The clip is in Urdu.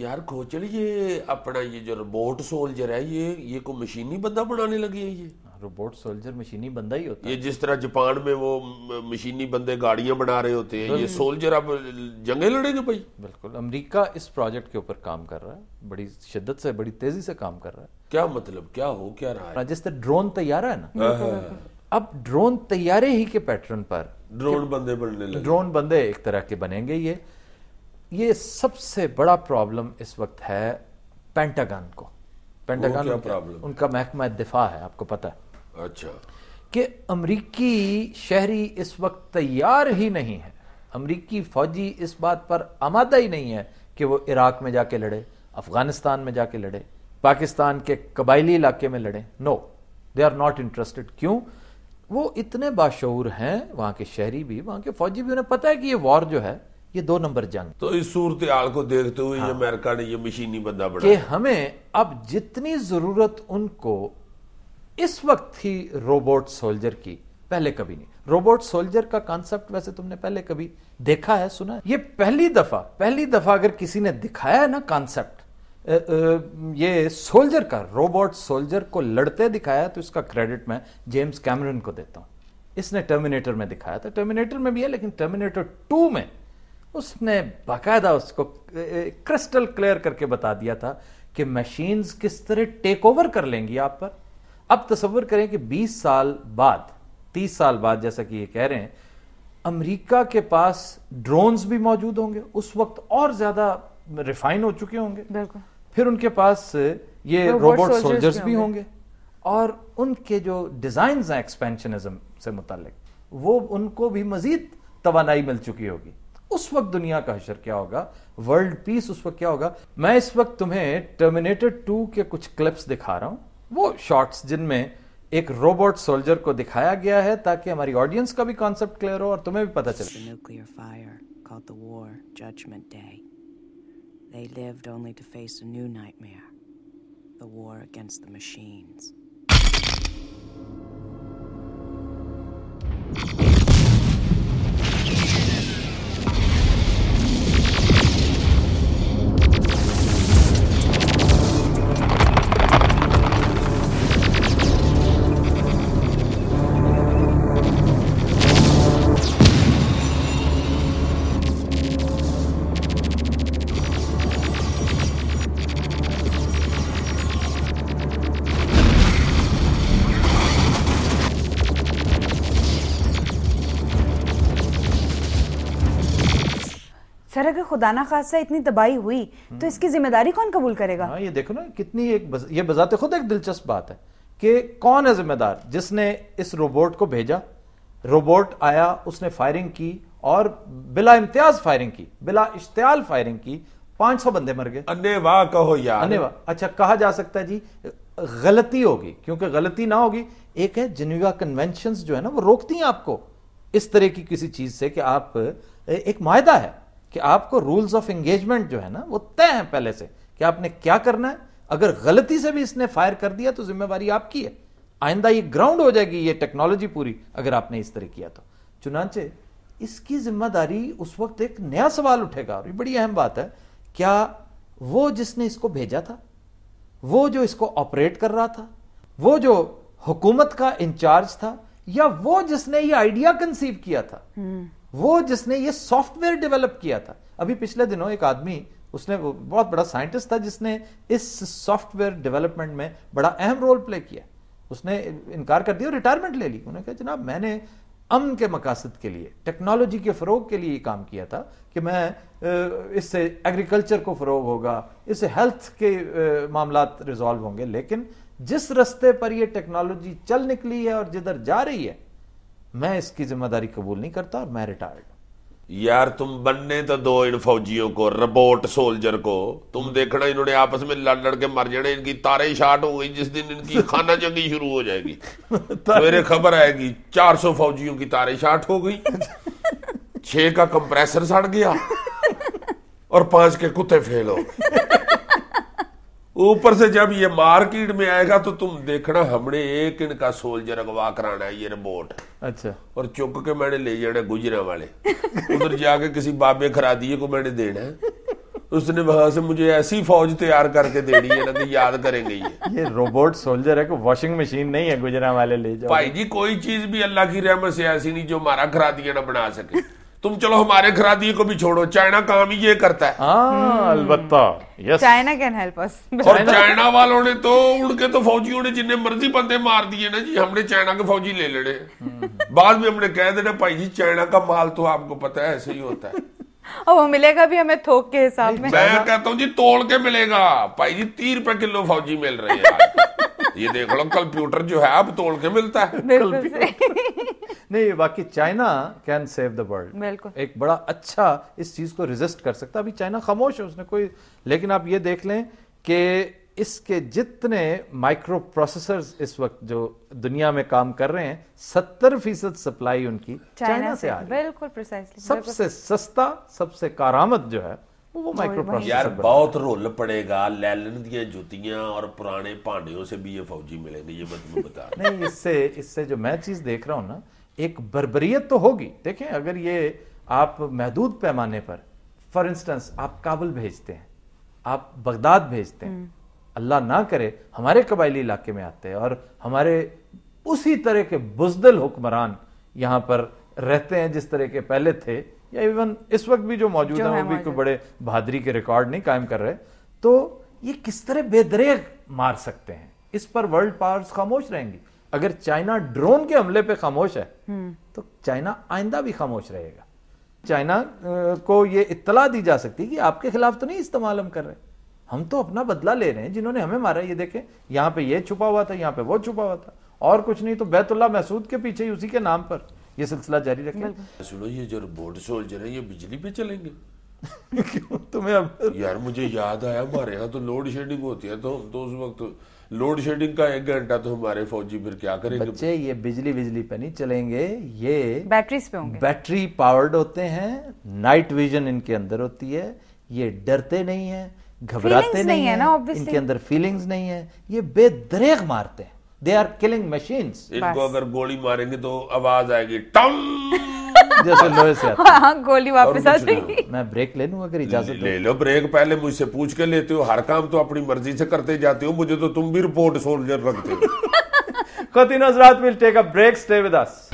یار کھوچڑ یہ اپنا یہ جو روبوٹ سولجر ہے یہ کوئی مشینی بندہ بنانے لگے ہیں؟ یہ روبوٹ سولجر مشینی بندہ ہی ہوتا ہے. یہ جس طرح جاپان میں وہ مشینی بندے گاڑیاں بنا رہے ہوتے ہیں، یہ سولجر اب جنگیں لڑیں گے بھائی. بالکل. امریکہ اس پروجیکٹ کے اوپر کام کر رہا ہے، بڑی شدت سے، بڑی تیزی سے کام کر رہا ہے. کیا مطلب کیا ہو کیا رہا ہے؟ جس طرح ڈرون طیارہ ہے نا، اب ڈرون طیارے ہی کے پیٹرن پر ڈرون بندے بننے لگے. ڈرون بندے ایک طرح کے بنیں گے. یہ سب سے بڑا پرابلم اس وقت ہے پینٹاگن کو. پینٹاگن ان کا محکمہ دفاع ہے، آپ کو پتہ ہے. اچھا. کہ امریکی شہری اس وقت تیار ہی نہیں ہے، امریکی فوجی اس بات پر آمادہ ہی نہیں ہے کہ وہ عراق میں جا کے لڑے، افغانستان میں جا کے لڑے، پاکستان کے قبائلی علاقے میں لڑیں. نو، دے آر ناٹ انٹرسٹڈ. کیوں؟ وہ اتنے باشعور ہیں، وہاں کے شہری بھی، وہاں کے فوجی بھی، انہیں پتہ ہے کہ یہ وار جو ہے یہ 2 نمبر جنگ. تو اس صورتحال کو دیکھتے ہوئے یہ امریکہ نے یہ مشینی بندہ بنا کہ ہمیں اب جتنی ضرورت ان کو اس وقت ہی روبوٹ سولجر کی، پہلے کبھی نہیں. روبوٹ سولجر کا کانسیپٹ ویسے تم نے پہلے کبھی دیکھا ہے، سنا ہے؟ یہ پہلی دفعہ اگر کسی نے دکھایا ہے نا کانسیپٹ یہ سولجر کا، روبوٹ سولجر کو لڑتے دکھایا، تو اس کا کریڈٹ میں جیمز کیمرون کو دیتا ہوں. اس نے ٹرمینیٹر میں دکھایا تھا، ٹرمینیٹر میں بھی ہے، لیکن ٹرمینیٹر 2 میں اس نے باقاعدہ اس کو کرسٹل کلیئر کر کے بتا دیا تھا کہ مشینز کس طرح ٹیک اوور کر لیں گی آپ پر. اب تصور کریں کہ 20 سال بعد، 30 سال بعد، جیسا کہ یہ کہہ رہے ہیں، امریکہ کے پاس ڈرونز بھی موجود ہوں گے، اس وقت اور زیادہ ریفائن ہو چکے ہوں گے. بالکل. پھر ان کے پاس یہ روبوٹ سولجرز بھی ہوں گے، اور ان کے جو ڈیزائنز ہیں ایکسپینشنزم سے متعلق، وہ ان کو بھی مزید توانائی مل چکی ہوگی. اس وقت دنیا کا حشر کیا ہوگا، ورلڈ پیس اس وقت کیا ہوگا. میں اس وقت تمہیں ٹرمینیٹر 2 کے کچھ کلپس دکھا رہا ہوں، وہ شارٹس جن میں ایک روبوٹ سولجر کو دکھایا گیا ہے، تاکہ ہماری آڈینس کا بھی کانسیپٹ کلیئر ہو اور تمہیں بھی پتہ چلے. They lived only to face a new nightmare, the war against the machines. سر اگر خدا نہ خاصہ اتنی تباہی ہوئی تو اس کی ذمہ داری کون قبول کرے گا؟ یہ دیکھو نا کتنی یہ بذات خود ایک دلچسپ بات ہے کہ کون ہے ذمہ دار جس نے اس روبوٹ کو بھیجا. روبوٹ آیا، اس نے فائرنگ کی، اور بلا امتیاز فائرنگ کی، بلا اشتعال فائرنگ کی، 500 بندے مر گئے. انیوا کہو یار. انیوا. اچھا کہا جا سکتا ہے جی غلطی ہوگی، کیونکہ غلطی نہ ہوگی. ایک ہے جنیوا کنونشنز جو ہے نا، وہ روکتی ہیں آپ کو اس طرح کی کسی چیز سے، کہ آپ ایک معاہدہ ہے کہ آپ کو رولز آف انگیجمنٹ جو ہے نا وہ طے ہیں پہلے سے کہ آپ نے کیا کرنا ہے. اگر غلطی سے بھی اس نے فائر کر دیا تو ذمہ داری آپ کی ہے. آئندہ یہ گراؤنڈ ہو جائے گی یہ ٹیکنالوجی پوری اگر آپ نے اس طرح کیا تو. چنانچہ اس کی ذمہ داری اس وقت ایک نیا سوال اٹھے گا، اور یہ بڑی اہم بات ہے. کیا وہ جس نے اس کو بھیجا تھا، وہ جو اس کو آپریٹ کر رہا تھا، وہ جو حکومت کا انچارج تھا، یا وہ جس نے یہ آئیڈیا کنسیو کیا تھا، وہ جس نے یہ سافٹ ویئر ڈیولپ کیا تھا؟ ابھی پچھلے دنوں ایک آدمی، اس نے بہت بڑا سائنٹسٹ تھا جس نے اس سافٹ ویئر ڈیولپمنٹ میں بڑا اہم رول پلے کیا. اس نے انکار کر دیا اور ریٹائرمنٹ لے لی. انہوں نے کہا جناب میں نے امن کے مقاصد کے لیے، ٹیکنالوجی کے فروغ کے لیے یہ کام کیا تھا کہ میں اس سے ایگریکلچر کو فروغ ہوگا، اس سے ہیلتھ کے معاملات ریزالو ہوں گے، لیکن جس رستے پر یہ ٹیکنالوجی چل نکلی ہے اور جدھر جا رہی ہے، میں اس کی ذمہ داری قبول نہیں کرتا اور میں ریٹائرڈ. یار تم بننے تو دو ان فوجیوں کو، روبوٹ سولجر کو. تم دیکھنا انہوں نے آپس میں لڑ لڑ کے مر جانے. ان کی تاریں شارٹ ہو گئی جس دن ان کی خانہ جنگی شروع ہو جائے گی. میرے خبر آئے گی 400 فوجیوں کی تاریں شارٹ ہو گئی، 6 کا کمپریسر سڑ گیا اور 5 کے کتے فیل ہو. اوپر سے جب یہ مارکیٹ میں آئے گا تو تم دیکھنا ہم نے ایک ان کا سولجر اغوا کرانا ہے، یہ روبوٹ. اچھا. اور چک کے میں نے لے جانا گجرا والے ادھر جا کے کسی بابے خرادیے کو میں نے دینا ہے. اس نے وہاں سے مجھے ایسی فوج تیار کر کے دینی ہے نا کہ یاد کریں گے یہ روبوٹ سولجر ہے کہ واشنگ مشین نہیں ہے گجرا والے لے جاؤ. بھائی جی کوئی چیز بھی اللہ کی رحمت سے ایسی نہیں جو ہمارا خرادیہ نہ بنا سکے. تم چلو ہمارے خرادیے کو بھی چھوڑو, چائنا کام ہی یہ کرتا ہے. ہاں البتہ یس, چائنا کین ہیلپ اس. اور چائنا والوں نے تو اڑ کے تو فوجیوں نے جننے مرضی بندے مار دیے نا جی, ہم نے چائنا کے فوجی لے لینے. بعد میں ہم نے کہہ دینا بھائی جی چائنا کا مال تو آپ کو پتا ہے ایسے ہی ہوتا ہے, اور وہ ملے گا بھی ہمیں تھوک کے حساب میں. میں کہتا ہوں جی توڑ کے ملے گا بھائی جی, 30 روپے کلو فوجی مل رہے ہیں. یہ دیکھ لو کمپیوٹر جو ہے اب توڑ کے ملتا ہے. بالکل نہیں باقی China can save the world. بالکل ایک بڑا اچھا اس چیز کو ریزسٹ کر سکتا. ابھی چائنا خاموش ہے, اس نے کوئی, لیکن آپ یہ دیکھ لیں کہ اس کے جتنے مائکرو پروسیسرز اس وقت جو دنیا میں کام کر رہے ہیں 70% سپلائی ان کی چائنا سے آ رہی ہے. بالکل پریسائسلی. سب سے سستا, سب سے کارآمد جو ہے وہ مائکرو یار پروسیسر. بہت رول پڑے گا, لیلن دیا جوتیاں اور پرانے پانڈیوں سے بھی یہ فوجی ملیں گے, یہ میں تمہیں بتا رہا ہوں. نہیں اس سے جو میں چیز دیکھ رہا ہوں نا, ایک بربریت تو ہوگی. دیکھیں اگر یہ آپ محدود پیمانے پر فار انسٹنس آپ کابل بھیجتے ہیں, آپ بغداد بھیجتے ہیں, اللہ نہ کرے ہمارے قبائلی علاقے میں آتے ہیں اور ہمارے اسی طرح کے بزدل حکمران یہاں پر رہتے ہیں جس طرح کے پہلے تھے, یا ایون اس وقت بھی جو موجود ہیں وہ بھی کوئی بڑے بہادری کے ریکارڈ نہیں قائم کر رہے, تو یہ کس طرح بے دریغ مار سکتے ہیں. اس پر ورلڈ پاورز خاموش رہیں گی. اگر چائنا ڈرون کے حملے پہ خاموش ہے تو چائنا آئندہ بھی خاموش رہے گا. چائنا کو یہ اطلاع دی جا سکتی کہ آپ کے خلاف تو نہیں استعمال ہم کر رہے, ہم تو اپنا بدلہ لے رہے ہیں. جنہوں نے ہمیں مارا یہ دیکھیں, یہاں پہ یہ چھپا ہوا تھا, یہاں پہ وہ چھپا ہوا تھا, اور کچھ نہیں تو بیت اللہ محسود کے پیچھے ہی اسی کے نام پر یہ سلسلہ جاری رکھیں. سنو یہ جو روبوٹ سولجر ہیں یہ بجلی پہ چلیں گے. تمہیں اب یار مجھے یاد آیا ہمارے یہاں تو لوڈ شیڈنگ ہوتی ہے, تو ہم تو اس وقت لوڈ شیڈنگ کا 1 گھنٹہ تو ہمارے فوجی پھر کیا کریں گے. بچے یہ بجلی پہ نہیں چلیں گے, یہ بیٹریز پہ ہوں گے, بیٹری پاورڈ ہوتے ہیں, نائٹ ویژن ان کے اندر ہوتی ہے, یہ ڈرتے نہیں ہیں, گھبراتے نہیں ہیں, ان کے اندر فیلنگز نہیں ہیں, یہ بے دریغ مارتے ہیں. They are killing machines. ان کو اگر گولی ماریں گے تو آواز آئے گی ٹم جیسے لوہے سے آتی ہاں گولی واپس آ جائے گی. میں بریک لے لوں اگر اجازت لے لو بریک, پہلے مجھ سے پوچھ کے لیتے ہو, ہر کام تو اپنی مرضی سے کرتے جاتے ہو, مجھے تو تم بھی رپورٹ سولجر رکھتے ہو. خواتین حضرات, we'll take a break, stay with us.